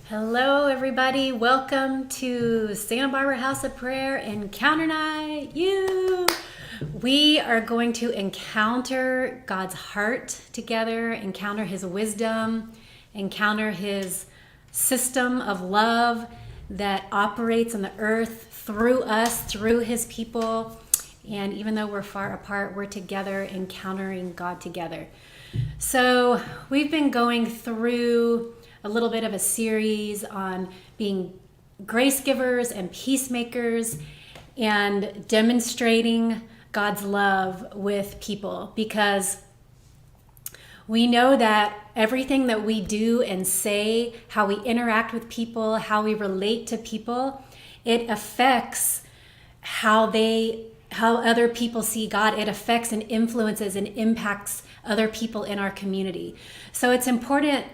Hello, everybody. Welcome to Santa Barbara House of Prayer Encounter Night. We are going to encounter God's heart together, encounter His wisdom, encounter His system of love that operates on the earth through us, through His people. And even though we're far apart, we're together encountering God together. So we've been going through a little bit of a series on being grace givers and peacemakers and demonstrating God's love with people, because we know that everything that we do and say, how we interact with people, how we relate to people, it affects how other people see God. It affects and influences and impacts other people in our community. So it's important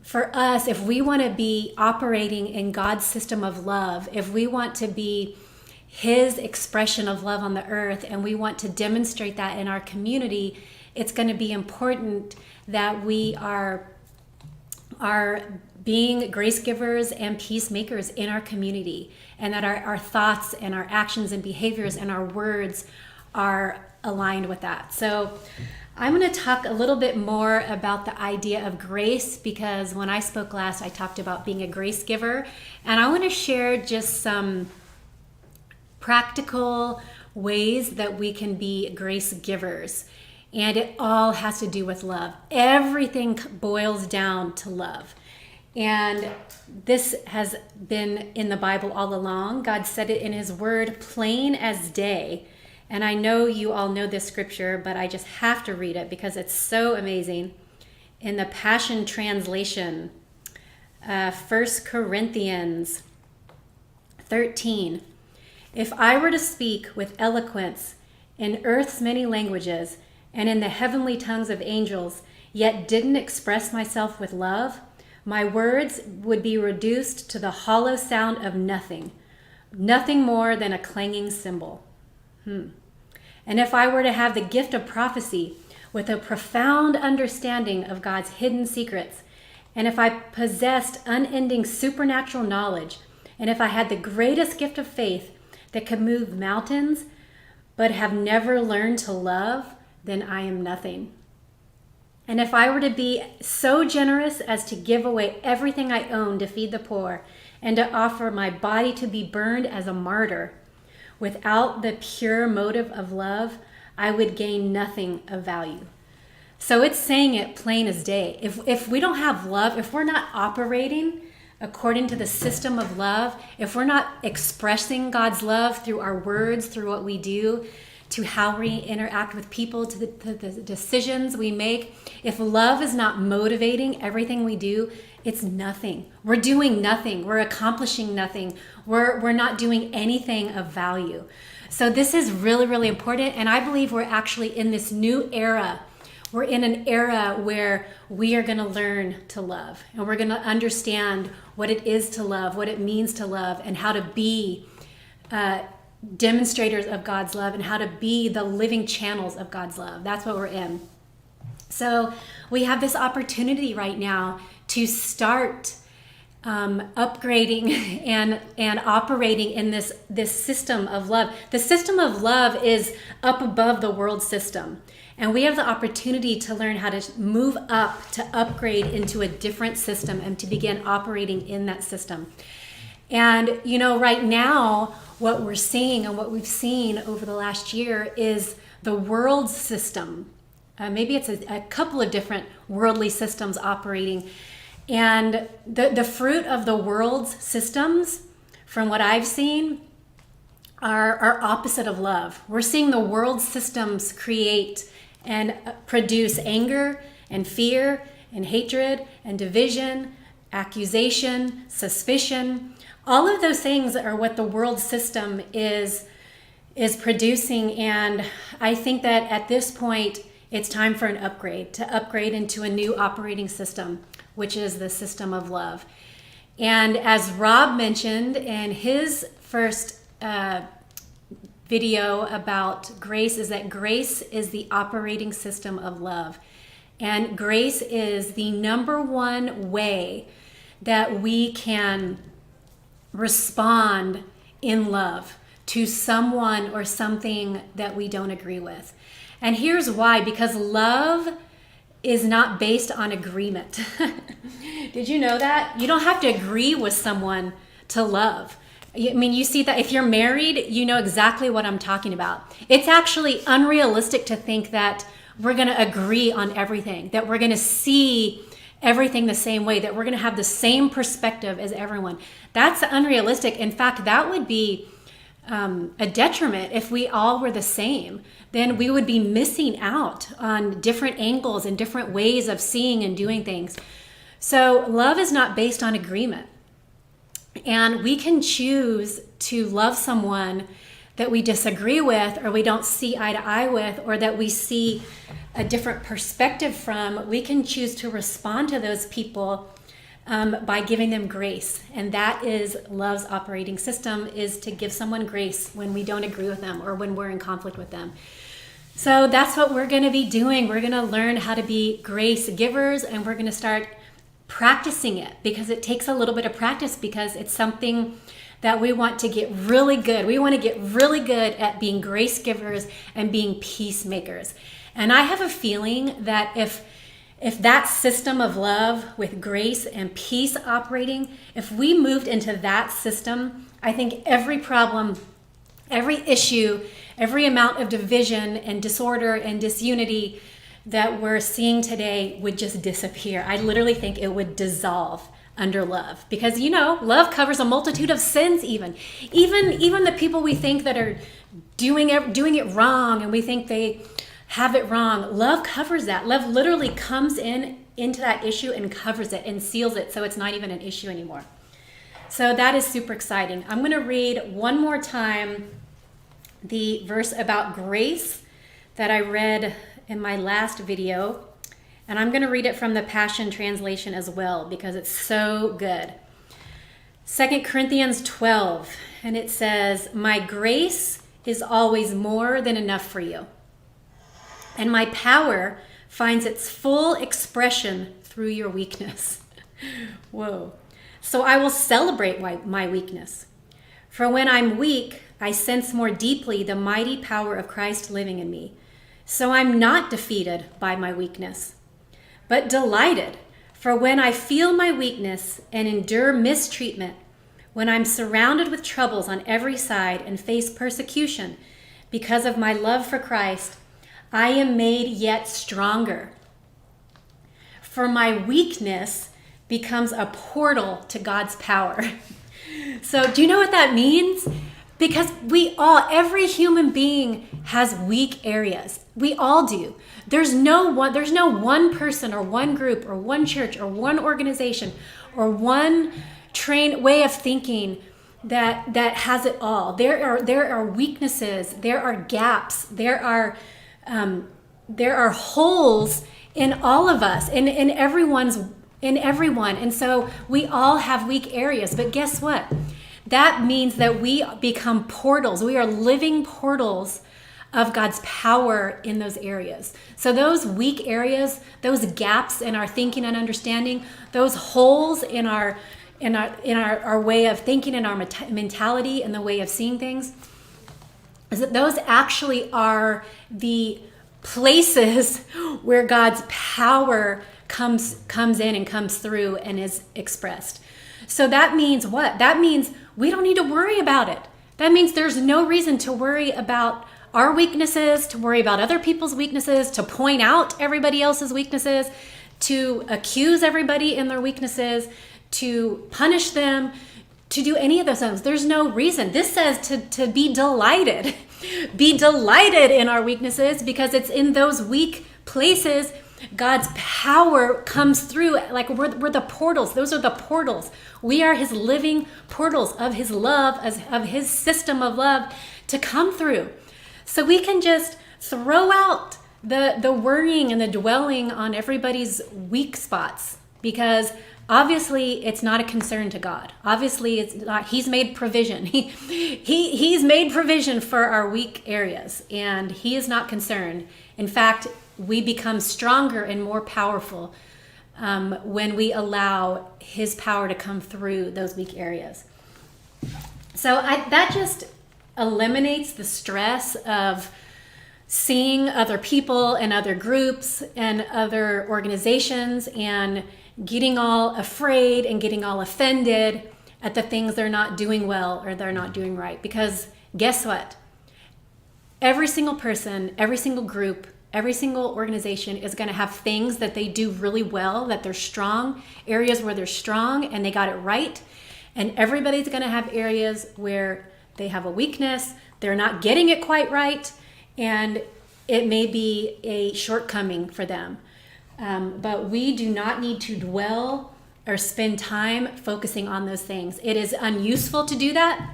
for us, if we want to be operating in God's system of love, if we want to be His expression of love on the earth, and we want to demonstrate that in our community, it's going to be important that we are being grace givers and peacemakers in our community, and that our thoughts and our actions and behaviors and our words are aligned with that. So I'm going to talk a little bit more about the idea of grace, because when I spoke last, I talked about being a grace giver. And I want to share just some practical ways that we can be grace givers. And it all has to do with love. Everything boils down to love. And this has been in the Bible all along. God said it in His Word, plain as day. And I know you all know this scripture, but I just have to read it because it's so amazing. In the Passion Translation, 1 Corinthians 13. If I were to speak with eloquence in earth's many languages and in the heavenly tongues of angels, yet didn't express myself with love, my words would be reduced to the hollow sound of nothing more than a clanging cymbal. And if I were to have the gift of prophecy with a profound understanding of God's hidden secrets, and if I possessed unending supernatural knowledge, and if I had the greatest gift of faith that could move mountains, but have never learned to love, then I am nothing. And if I were to be so generous as to give away everything I own to feed the poor, and to offer my body to be burned as a martyr, without the pure motive of love, I would gain nothing of value. So it's saying it plain as day. If we don't have love, if we're not operating according to the system of love, if we're not expressing God's love through our words, through what we do, to how we interact with people, to the decisions we make, if love is not motivating everything we do, it's nothing. We're doing nothing. We're accomplishing nothing. We're not doing anything of value. So this is really, really important. And I believe we're actually in this new era. We're in an era where we are going to learn to love. And we're going to understand what it is to love, what it means to love, and how to be demonstrators of God's love, and how to be the living channels of God's love. That's what we're in. So we have this opportunity right now to start upgrading and operating in this system of love. The system of love is up above the world system. And we have the opportunity to learn how to move up, to upgrade into a different system, and to begin operating in that system. And, right now, what we're seeing and what we've seen over the last year is the world system. Maybe it's a couple of different worldly systems operating. And the fruit of the world's systems, from what I've seen, are opposite of love. We're seeing the world systems create and produce anger and fear and hatred and division, accusation, suspicion. All of those things are what the world system is producing. And I think that at this point, it's time for an upgrade, to upgrade into a new operating system, which is the system of love. And as Rob mentioned in his first video about grace, is that grace is the operating system of love. And grace is the number one way that we can respond in love to someone or something that we don't agree with. And here's why: because love is not based on agreement. Did you know that? You don't have to agree with someone to love. I mean, you see that if you're married, you know exactly what I'm talking about. It's actually unrealistic to think that we're going to agree on everything, that we're going to see everything the same way, that we're going to have the same perspective as everyone. That's unrealistic. In fact, that would be a detriment. If we all were the same, then we would be missing out on different angles and different ways of seeing and doing things. So love is not based on agreement. And we can choose to love someone that we disagree with, or we don't see eye to eye with, or that we see a different perspective from. We can choose to respond to those people by giving them grace. And that is love's operating system, is to give someone grace when we don't agree with them or when we're in conflict with them. So that's what we're going to be doing. We're going to learn how to be grace givers, and we're going to start practicing it, because it takes a little bit of practice, because it's something that we want to get really good. We want to get really good at being grace givers and being peacemakers. And I have a feeling that if that system of love with grace and peace operating, if we moved into that system, I think every problem, every issue, every amount of division and disorder and disunity that we're seeing today would just disappear. I literally think it would dissolve under love, because love covers a multitude of sins. Even the people we think that are doing it wrong, and we think they have it wrong, love covers that. Love literally comes into that issue and covers it and seals it, so it's not even an issue anymore. So that is super exciting. I'm going to read one more time the verse about grace that I read in my last video, and I'm going to read it from the Passion Translation as well, because it's so good. 2 Corinthians 12, and it says, "My grace is always more than enough for you, and my power finds its full expression through your weakness." Whoa. "So I will celebrate my weakness. For when I'm weak, I sense more deeply the mighty power of Christ living in me. So I'm not defeated by my weakness, but delighted. For when I feel my weakness and endure mistreatment, when I'm surrounded with troubles on every side and face persecution because of my love for Christ, I am made yet stronger. For my weakness becomes a portal to God's power." So do you know what that means? Because every human being has weak areas. We all do. There's no one person or one group or one church or one organization or one trained way of thinking that has it all. There are weaknesses. There are gaps. There are holes in all of us, in everyone. And so we all have weak areas. But guess what? That means that we become portals. We are living portals of God's power in those areas. So those weak areas, those gaps in our thinking and understanding, those holes in our way of thinking and our mentality and the way of seeing things, is that those actually are the places where God's power comes in and comes through and is expressed. So that means what? That means we don't need to worry about it. That means there's no reason to worry about our weaknesses, to worry about other people's weaknesses, to point out everybody else's weaknesses, to accuse everybody in their weaknesses, to punish them, to do any of those things. There's no reason. This says to be delighted. Be delighted in our weaknesses, because it's in those weak places God's power comes through. Like we're the portals. Those are the portals. We are his living portals of his love, of his system of love to come through. So we can just throw out the worrying and the dwelling on everybody's weak spots, because obviously it's not a concern to God. Obviously it's not. He's made provision. He's made provision for our weak areas, and he is not concerned. In fact, we become stronger and more powerful when we allow His power to come through those weak areas. So that just eliminates the stress of seeing other people and other groups and other organizations and getting all afraid and getting all offended at the things they're not doing well or they're not doing right. Because guess what? Every single person, every single group, every single organization is going to have things that they do really well, that they're strong, areas where they're strong and they got it right. And everybody's going to have areas where they have a weakness, they're not getting it quite right, and it may be a shortcoming for them. But we do not need to dwell or spend time focusing on those things. It is unuseful to do that.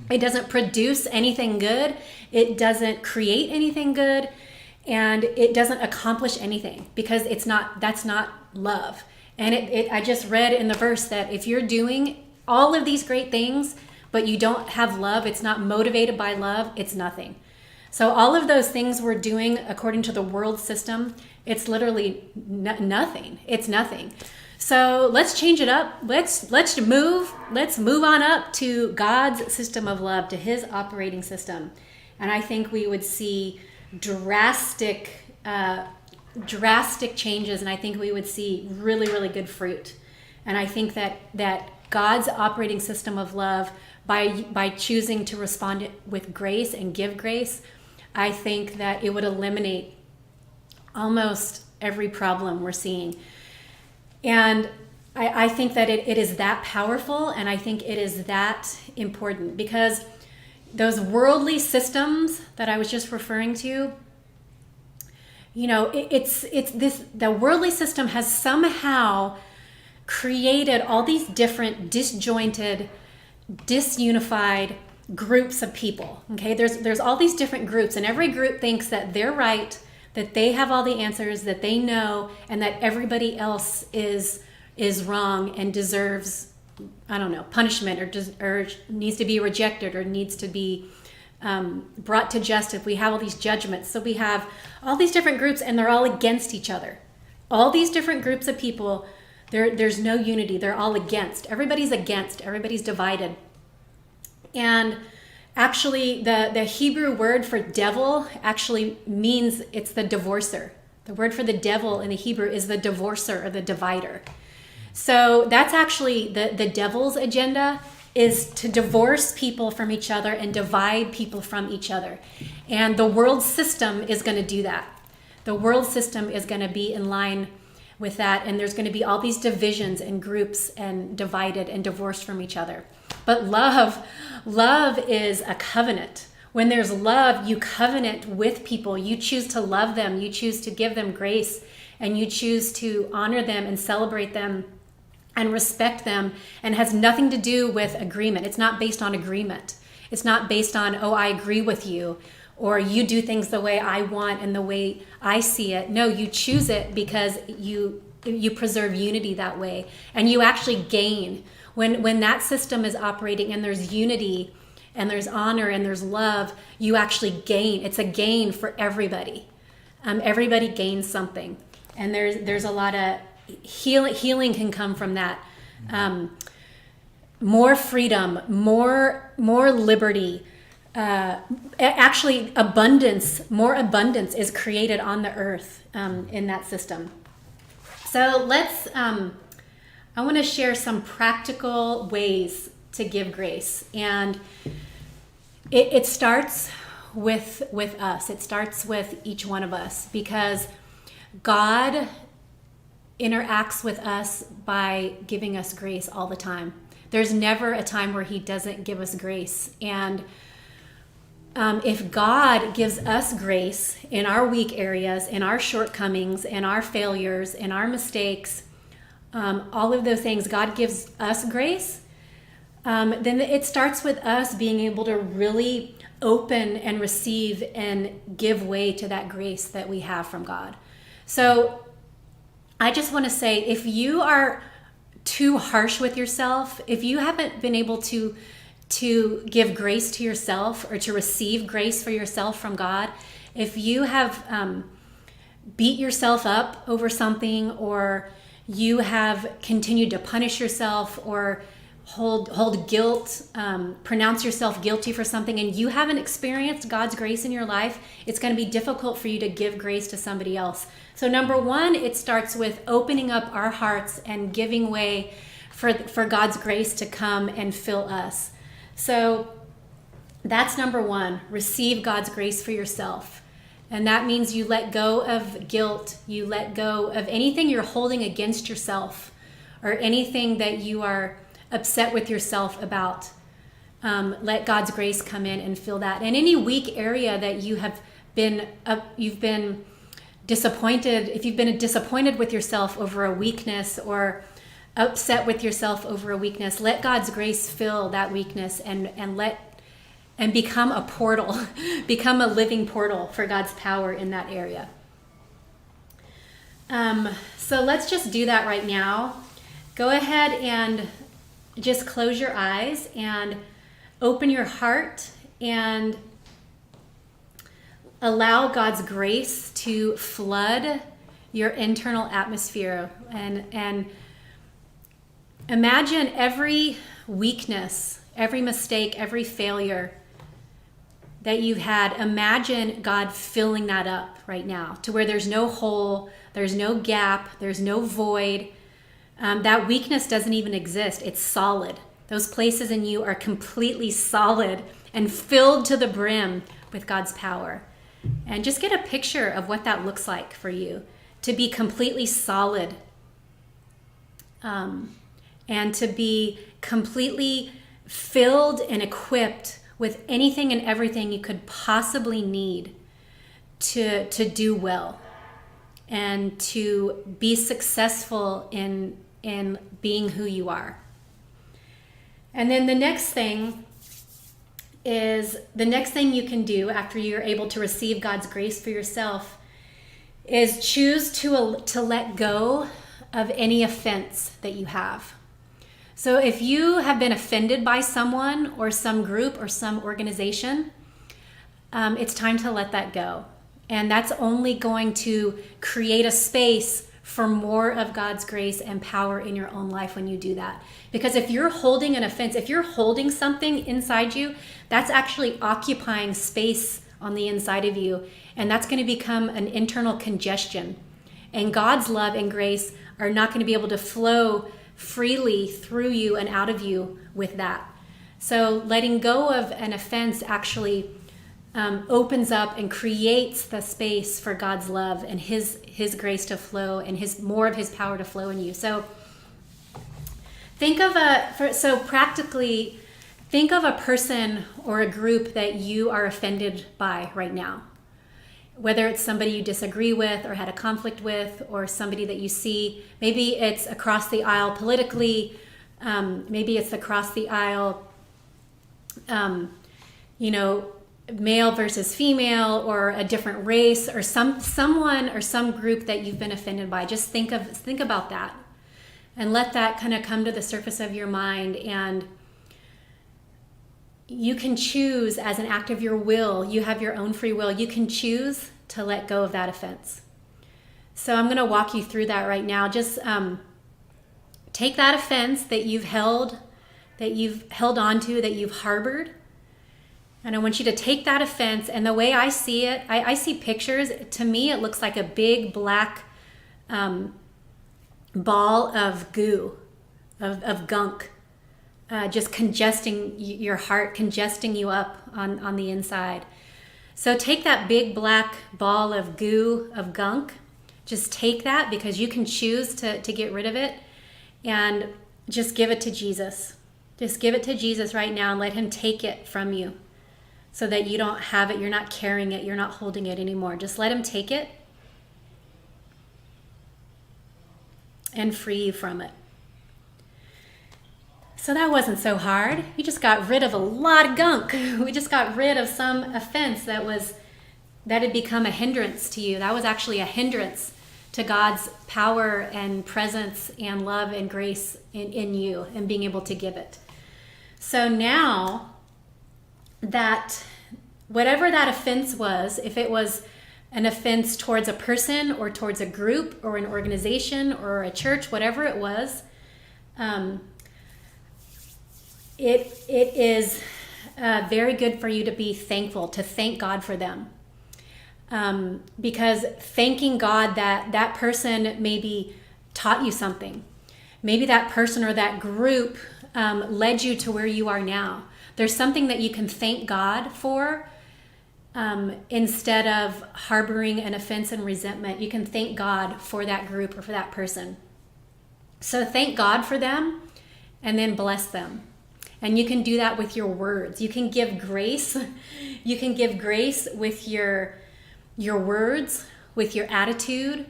It doesn't produce anything good. It doesn't create anything good. And it doesn't accomplish anything because that's not love. And I just read in the verse that if you're doing all of these great things, but you don't have love, it's not motivated by love, it's nothing. So all of those things we're doing according to the world system, it's literally nothing. It's nothing. So let's change it up. Let's move on up to God's system of love, to His operating system. And I think we would see drastic changes, and I think we would see really, really good fruit. And I think that God's operating system of love, by choosing to respond with grace and give grace, I think that it would eliminate almost every problem we're seeing. And I think that it is that powerful, and I think it is that important, because those worldly systems that I was just referring to, it's this, the worldly system has somehow created all these different disjointed, disunified groups of people. Okay, there's all these different groups, and every group thinks that they're right, that they have all the answers, that they know, and that everybody else is wrong and deserves, I don't know, punishment, or needs to be rejected, or needs to be brought to justice. We have all these judgments. So we have all these different groups, and they're all against each other. All these different groups of people, there's no unity. They're all against. Everybody's against. Everybody's divided. And actually, the Hebrew word for devil actually means, it's the divorcer. The word for the devil in the Hebrew is the divorcer, or the divider. So that's actually the devil's agenda, is to divorce people from each other and divide people from each other. And the world system is going to do that. The world system is going to be in line with that, and there's going to be all these divisions and groups and divided and divorced from each other. But love is a covenant. When there's love, you covenant with people. You choose to love them. You choose to give them grace, and you choose to honor them and celebrate them and respect them, and has nothing to do with agreement. It's not based on agreement. It's not based on, oh, I agree with you, or you do things the way I want and the way I see it. No, you choose it because you preserve unity that way, and you actually gain. When that system is operating and there's unity and there's honor and there's love, you actually gain. It's a gain for everybody. Everybody gains something, and there's a lot of healing can come from that. More freedom, more liberty. Actually, more abundance is created on the earth in that system. So let's. I want to share some practical ways to give grace, and it starts with us. It starts with each one of us, because God interacts with us by giving us grace all the time. There's never a time where He doesn't give us grace. And if God gives us grace in our weak areas, in our shortcomings, in our failures, in our mistakes, all of those things, God gives us grace, then it starts with us being able to really open and receive and give way to that grace that we have from God. So I just want to say, if you are too harsh with yourself, if you haven't been able to give grace to yourself, or to receive grace for yourself from God, if you have beat yourself up over something, or you have continued to punish yourself or hold guilt, pronounce yourself guilty for something, and you haven't experienced God's grace in your life, it's going to be difficult for you to give grace to somebody else. So number one, it starts with opening up our hearts and giving way for God's grace to come and fill us. So that's number one, receive God's grace for yourself. And that means you let go of guilt, you let go of anything you're holding against yourself or anything that you are upset with yourself about. Let God's grace come in and fill that. And any weak area that you have been, you've been disappointed, if you've been disappointed with yourself over a weakness or upset with yourself over a weakness, let God's grace fill that weakness and become a portal, become a living portal for God's power in that area. So let's just do that right now. Go ahead and just close your eyes and open your heart and allow God's grace to flood your internal atmosphere, and imagine every weakness, every mistake, every failure that you've had. Imagine God filling that up right now to where there's no hole, there's no gap, there's no void. That weakness doesn't even exist. It's solid. Those places in you are completely solid and filled to the brim with God's power. And just get a picture of what that looks like for you, to be completely solid, and to be completely filled and equipped with anything and everything you could possibly need to do well and to be successful in being who you are. And then the next thing you can do after you're able to receive God's grace for yourself is choose to let go of any offense that you have. So if you have been offended by someone or some group or some organization, it's time to let that go. And that's only going to create a space for more of God's grace and power in your own life when you do that. Because if you're holding an offense, if you're holding something inside you, that's actually occupying space on the inside of you. And that's going to become an internal congestion. And God's love and grace are not going to be able to flow freely through you and out of you with that. So letting go of an offense actually opens up and creates the space for God's love and his grace to flow and more of his power to flow in you. So practically think of a person or a group that you are offended by right now. Whether it's somebody you disagree with or had a conflict with, or somebody that you see, maybe it's across the aisle politically, maybe it's across the aisle, male versus female, or a different race, or someone or some group that you've been offended by. Just think about that and let that kind of come to the surface of your mind. And you can choose, as an act of your will, you have your own free will, you can choose to let go of that offense. So I'm going to walk you through that right now. Just take that offense that you've held on to, that you've harbored. And I want you to take that offense, and the way I see it, I see pictures. To me, it looks like a big black ball of goo, of gunk, just congesting your heart, congesting you up on the inside. So take that big black ball of goo, of gunk, just take that, because you can choose to get rid of it, and just give it to Jesus. Just give it to Jesus right now and let him take it from you so that you don't have it, you're not carrying it, you're not holding it anymore. Just let him take it and free you from it. So that wasn't so hard. You just got rid of a lot of gunk. We just got rid of some offense that had become a hindrance to you. That was actually a hindrance to God's power and presence and love and grace in you and being able to give it. So now that whatever that offense was, if it was an offense towards a person or towards a group or an organization or a church, whatever it was, it is very good for you to be thankful, to thank God for them. Because thanking God that that person maybe taught you something. Maybe that person or that group led you to where you are now. There's something that you can thank God for instead of harboring an offense and resentment. You can thank God for that group or for that person. So thank God for them and then bless them. And you can do that with your words. You can give grace. You can give grace with your words, with your attitude,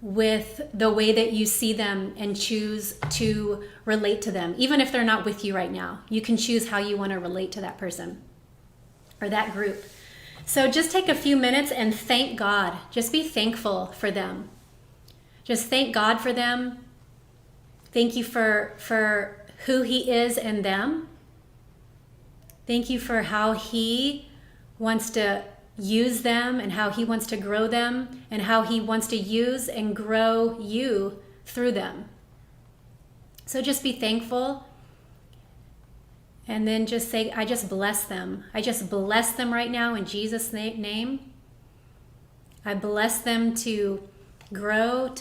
with the way that you see them and choose to relate to them. Even if they're not with you right now, you can choose how you want to relate to that person or that group. So just take a few minutes and thank God. Just be thankful for them. Just thank God for them. Thank you for who He is in them. Thank you for how He wants to use them and how He wants to grow them and how He wants to use and grow you through them. So just be thankful and then just say, I just bless them. I just bless them right now in Jesus' name. I bless them to grow,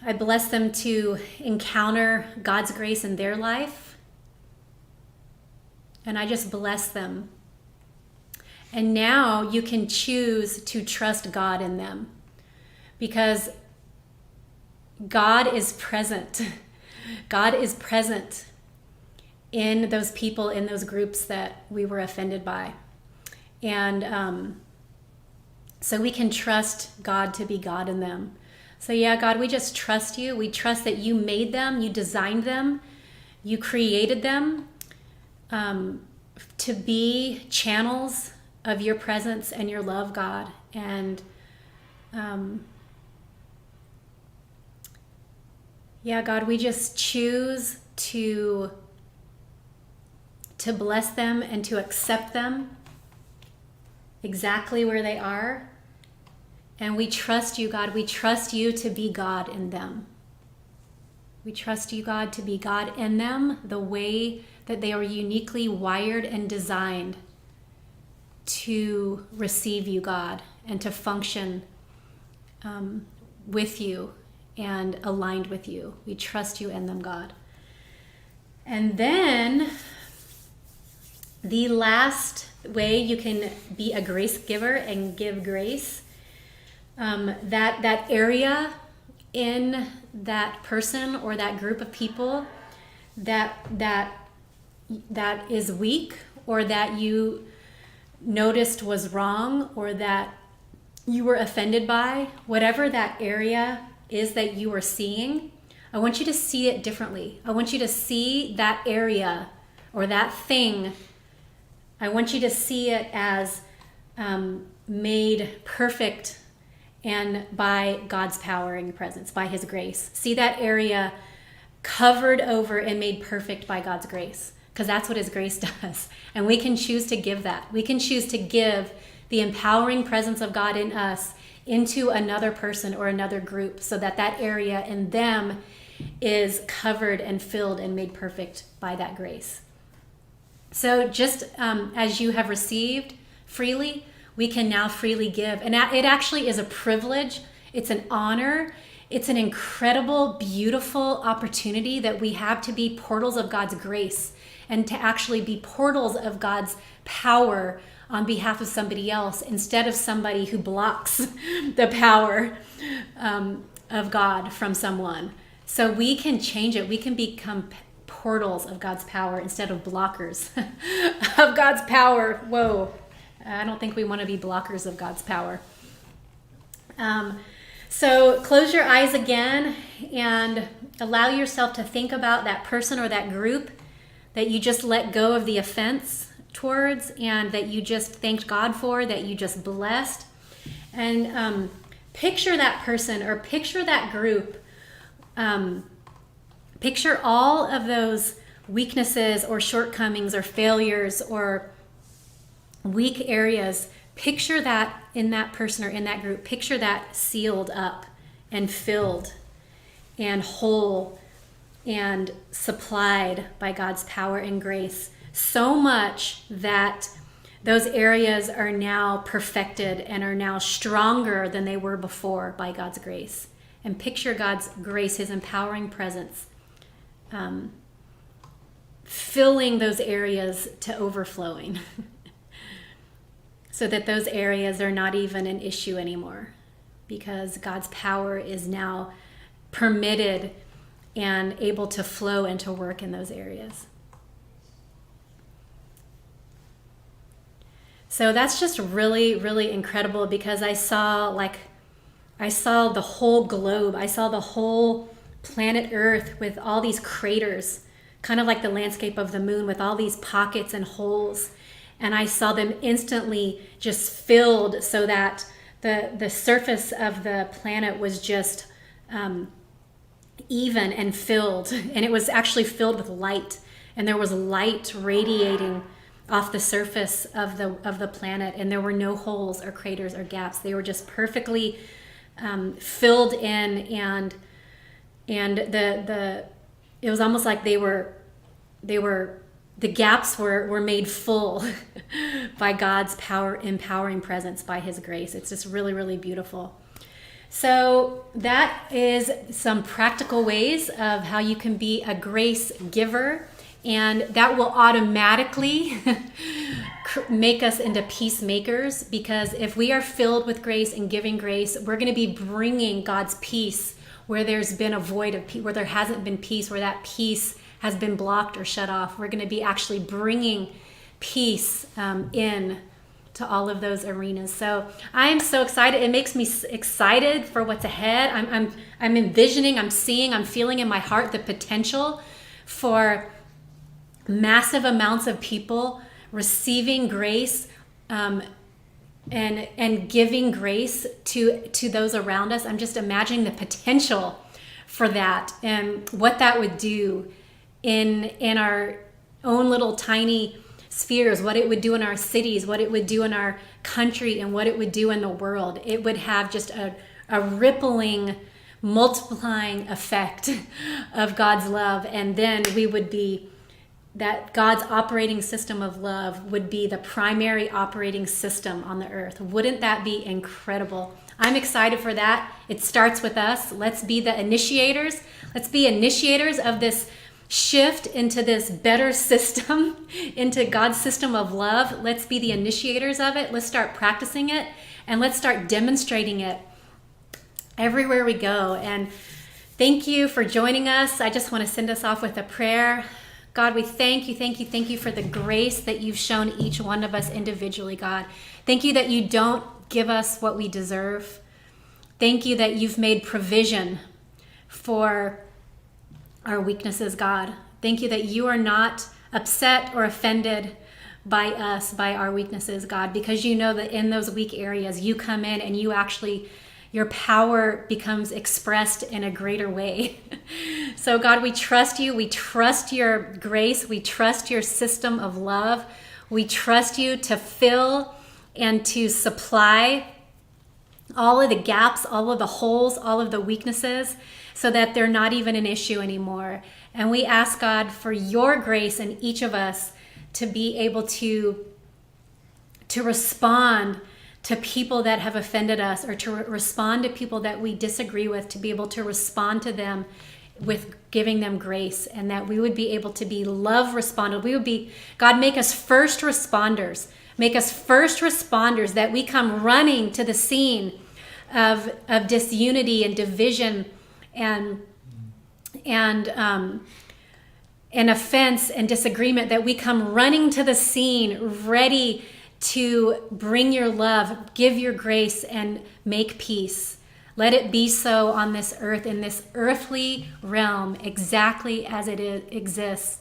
I bless them to encounter God's grace in their life. And I just bless them. And now you can choose to trust God in them because God is present. God is present in those people, in those groups that we were offended by. And so we can trust God to be God in them. So yeah, God, we just trust you. We trust that you made them, you designed them, you created them to be channels of your presence and your love, God. And yeah, God, we just choose to bless them and to accept them exactly where they are. And we trust you, God. We trust you to be God in them. We trust you, God, to be God in them the way that they are uniquely wired and designed to receive you, God, and to function with you and aligned with you. We trust you in them, God. And then the last way you can be a grace giver and give grace, that area in that person or that group of people that is weak or that you noticed was wrong or that you were offended by, whatever that area is that you are seeing, I want you to see it differently. I want you to see that area or that thing. I want you to see it as made perfect and by God's power and presence, by His grace. See that area covered over and made perfect by God's grace, because that's what His grace does. And we can choose to give that. We can choose to give the empowering presence of God in us into another person or another group so that that area in them is covered and filled and made perfect by that grace. So just as you have received freely, we can now freely give. And it actually is a privilege. It's an honor. It's an incredible, beautiful opportunity that we have to be portals of God's grace and to actually be portals of God's power on behalf of somebody else instead of somebody who blocks the power of God from someone. So we can change it. We can become portals of God's power instead of blockers of God's power. Whoa. I don't think we want to be blockers of God's power. So close your eyes again and allow yourself to think about that person or that group that you just let go of the offense towards and that you just thanked God for, that you just blessed. And picture that person or picture that group. Picture all of those weaknesses or shortcomings or failures or weak areas. Picture that that person or in that group, picture that sealed up and filled and whole and supplied by God's power and grace, so much that those areas are now perfected and are now stronger than they were before by God's grace. And picture God's grace, his empowering presence, filling those areas to overflowing so that those areas are not even an issue anymore, because God's power is now permitted and able to flow and to work in those areas. So that's just really, really incredible, because I saw the whole globe. I saw the whole planet Earth with all these craters, kind of like the landscape of the moon, with all these pockets and holes. And I saw them instantly just filled, so that the surface of the planet was just even and filled. And it was actually filled with light. And there was light radiating off the surface of the planet. And there were no holes or craters or gaps. They were just perfectly filled in, and it was almost like the gaps were made full by God's power, empowering presence, by his grace. It's just really, really beautiful. So that is some practical ways of how you can be a grace giver, and that will automatically make us into peacemakers, because if we are filled with grace and giving grace, we're going to be bringing God's peace where there's been a void of peace, where there hasn't been peace, where that peace has been blocked or shut off. We're going to be actually bringing peace in to all of those arenas. So I am so excited. It makes me excited for what's ahead. I'm envisioning, I'm seeing, I'm feeling in my heart the potential for massive amounts of people receiving grace and giving grace to those around us. I'm just imagining the potential for that and what that would do in our own little tiny spheres, what it would do in our cities, what it would do in our country, and what it would do in the world. It would have just a rippling, multiplying effect of God's love. And then we would be that God's operating system of love would be the primary operating system on the earth. Wouldn't that be incredible? I'm excited for that. It starts with us. Let's be the initiators. Let's be initiators of this shift into this better system, into God's system of love. Let's be the initiators of it. Let's start practicing it, and let's start demonstrating it everywhere we go. And thank you for joining us. I just want to send us off with a prayer. God, we thank you for the grace that you've shown each one of us individually, God. Thank you that you don't give us what we deserve. Thank you that you've made provision for our weaknesses, God. Thank you that you are not upset or offended by us, by our weaknesses, God, because you know that in those weak areas, you come in and you actually, your power becomes expressed in a greater way. So God, we trust you. We trust your grace. We trust your system of love. We trust you to fill and to supply all of the gaps, all of the holes, all of the weaknesses, so that they're not even an issue anymore. And we ask, God, for your grace in each of us to be able to respond to people that have offended us, or to respond to people that we disagree with, to be able to respond to them with giving them grace, and that we would be able to be love responded. We would be, God, make us first responders. Make us first responders, that we come running to the scene of disunity and division and offense and disagreement, that we come running to the scene ready to bring your love, give your grace, and make peace. Let it be so on this earth, in this earthly realm, exactly as it exists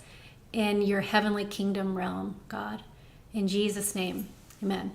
in your heavenly kingdom realm, God. In Jesus' name, amen.